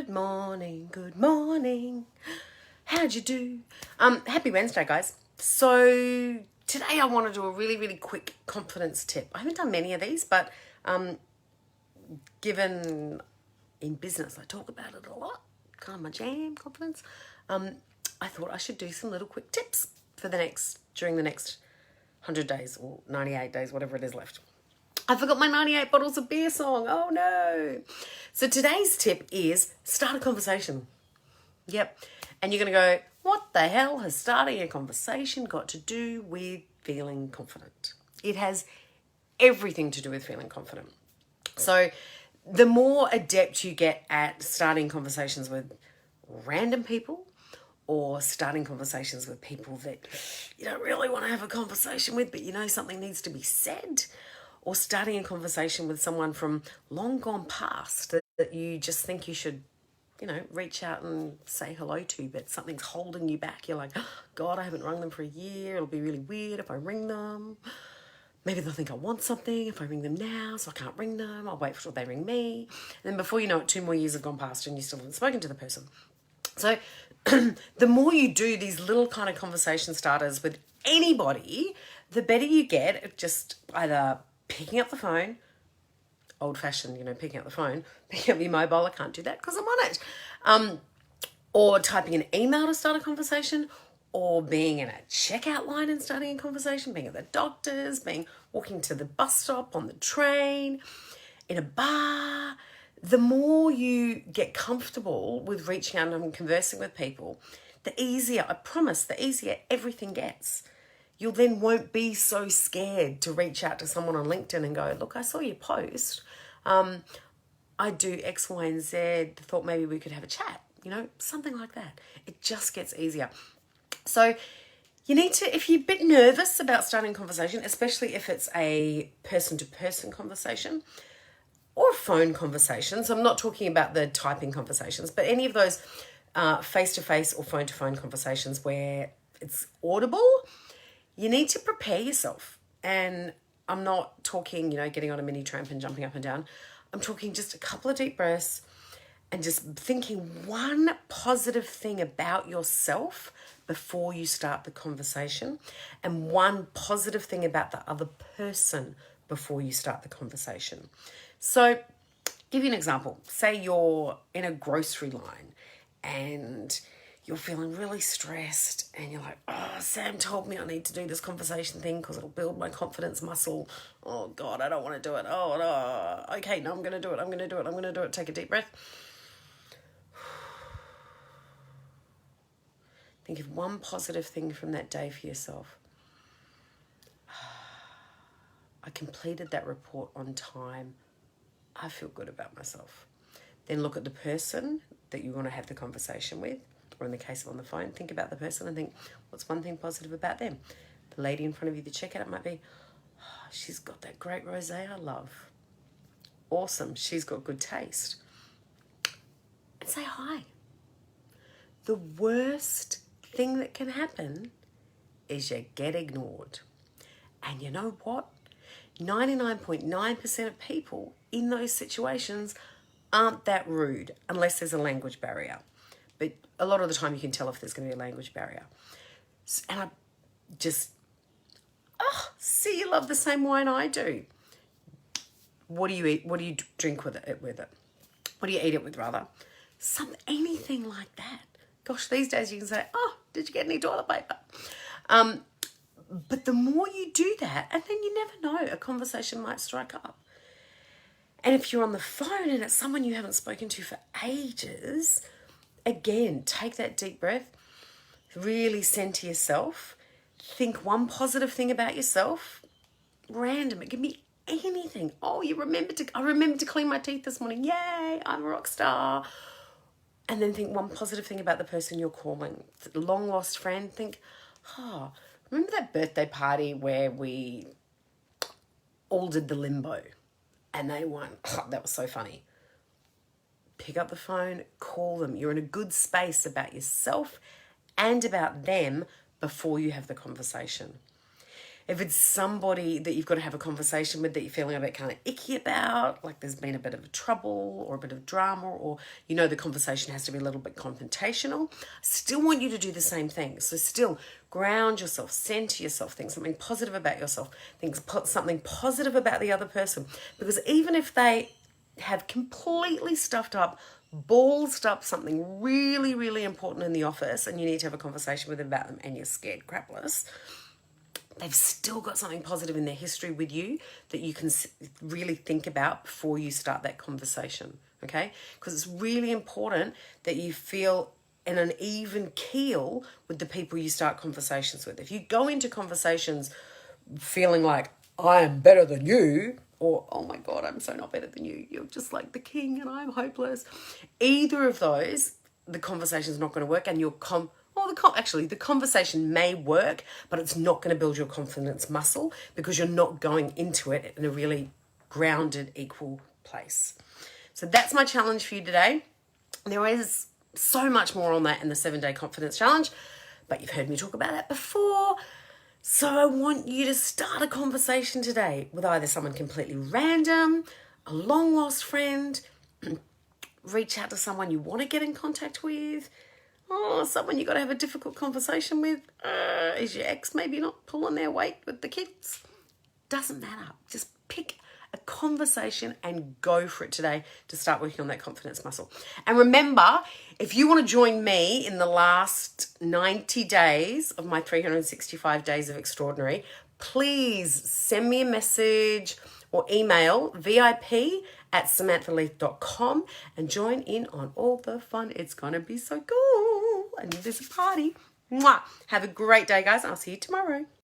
Good morning. How'd you do? Happy Wednesday, guys. So today I want to do a really, really quick confidence tip. I haven't done many of these, but given in business I talk about it a lot, kind of my jam, confidence, I thought I should do some little quick tips for during the next 100 days or 98 days, whatever it is left. I forgot my 98 bottles of beer song. Oh no. So today's tip is start a conversation. Yep. And you're going to go, what the hell has starting a conversation got to do with feeling confident? It has everything to do with feeling confident. So the more adept you get at starting conversations with random people, or starting conversations with people that you don't really want to have a conversation with, but you know something needs to be said, or starting a conversation with someone from long gone past that you just think you should, reach out and say hello to, but something's holding you back. You're like, oh, God, I haven't rung them for a year. It'll be really weird if I ring them. Maybe they'll think I want something if I ring them now, so I can't ring them. I'll wait till they ring me. And then before you know it, 2 more years have gone past and you still haven't spoken to the person. So the more you do these little kind of conversation starters with anybody, the better you get at just either picking up the phone, old-fashioned, picking up the phone, picking up your mobile. I can't do that because I'm on it. Or typing an email to start a conversation, or being in a checkout line and starting a conversation, being at the doctor's, walking to the bus stop, on the train, in a bar. The more you get comfortable with reaching out and conversing with people, the easier, I promise, the easier everything gets. You then won't be so scared to reach out to someone on LinkedIn and go, look, I saw your post. I do X, Y, and Z. Thought maybe we could have a chat, something like that. It just gets easier. So you need to, if you're a bit nervous about starting a conversation, especially if it's a person-to-person conversation, or phone conversations. I'm not talking about the typing conversations, but any of those face-to-face or phone-to-phone conversations where it's audible, you need to prepare yourself. And I'm not talking, getting on a mini tramp and jumping up and down. I'm talking just a couple of deep breaths and just thinking one positive thing about yourself before you start the conversation, and one positive thing about the other person before you start the conversation. So, give you an example. Say you're in a grocery line and you're feeling really stressed and you're like, oh, Sam told me I need to do this conversation thing because it'll build my confidence muscle. Oh, God, I don't want to do it. Oh, no. Okay, no, I'm going to do it. Take a deep breath. Think of one positive thing from that day for yourself. I completed that report on time. I feel good about myself. Then look at the person that you want to have the conversation with, or in the case of on the phone, think about the person and think, what's one thing positive about them? The lady in front of you, the checkout, might be, oh, she's got that great rosé I love. Awesome, she's got good taste. And say hi. The worst thing that can happen is you get ignored. And you know what? 99.9% of people in those situations aren't that rude unless there's a language barrier. But a lot of the time you can tell if there's going to be a language barrier. And I just, see, you love the same wine I do. What do you eat? What do you drink with it? What do you eat it with, rather? Anything like that. Gosh, these days you can say, oh, did you get any toilet paper? But the more you do that, and then you never know, a conversation might strike up. And if you're on the phone and it's someone you haven't spoken to for ages, again, take that deep breath, really center yourself, think one positive thing about yourself, random, it can be anything. Oh, I remembered to clean my teeth this morning. Yay, I'm a rock star. And then think one positive thing about the person you're calling. Long lost friend, think, remember that birthday party where we all did the limbo and they won? Oh, that was so funny. Pick up the phone, call them. You're in a good space about yourself and about them before you have the conversation. If it's somebody that you've got to have a conversation with that you're feeling a bit kind of icky about, like there's been a bit of trouble or a bit of drama, or the conversation has to be a little bit confrontational, I still want you to do the same thing. So still ground yourself, center yourself, think something positive about yourself, think something positive about the other person. Because even if they have completely stuffed up, ballsed up something really, really important in the office and you need to have a conversation with them about them and you're scared crapless, they've still got something positive in their history with you that you can really think about before you start that conversation, okay? Because it's really important that you feel in an even keel with the people you start conversations with. If you go into conversations feeling like, I am better than you, or, oh my God, I'm so not better than you, you're just like the king and I'm hopeless, either of those, the conversation's not going to work, and the conversation may work, but it's not going to build your confidence muscle because you're not going into it in a really grounded, equal place. So that's my challenge for you today. There is so much more on that in the 7-day confidence challenge, but you've heard me talk about that before. So I want you to start a conversation today with either someone completely random, a long lost friend, reach out to someone you want to get in contact with, someone you got to have a difficult conversation with. Is your ex maybe not pulling their weight with the kids? Doesn't matter. Just pick a conversation and go for it today to start working on that confidence muscle. And remember, if you want to join me in the last 90 days of my 365 days of extraordinary, please send me a message or email vip@samanthaleith.com and join in on all the fun. It's going to be so cool. And there's a party. Mwah. Have a great day, guys. I'll see you tomorrow.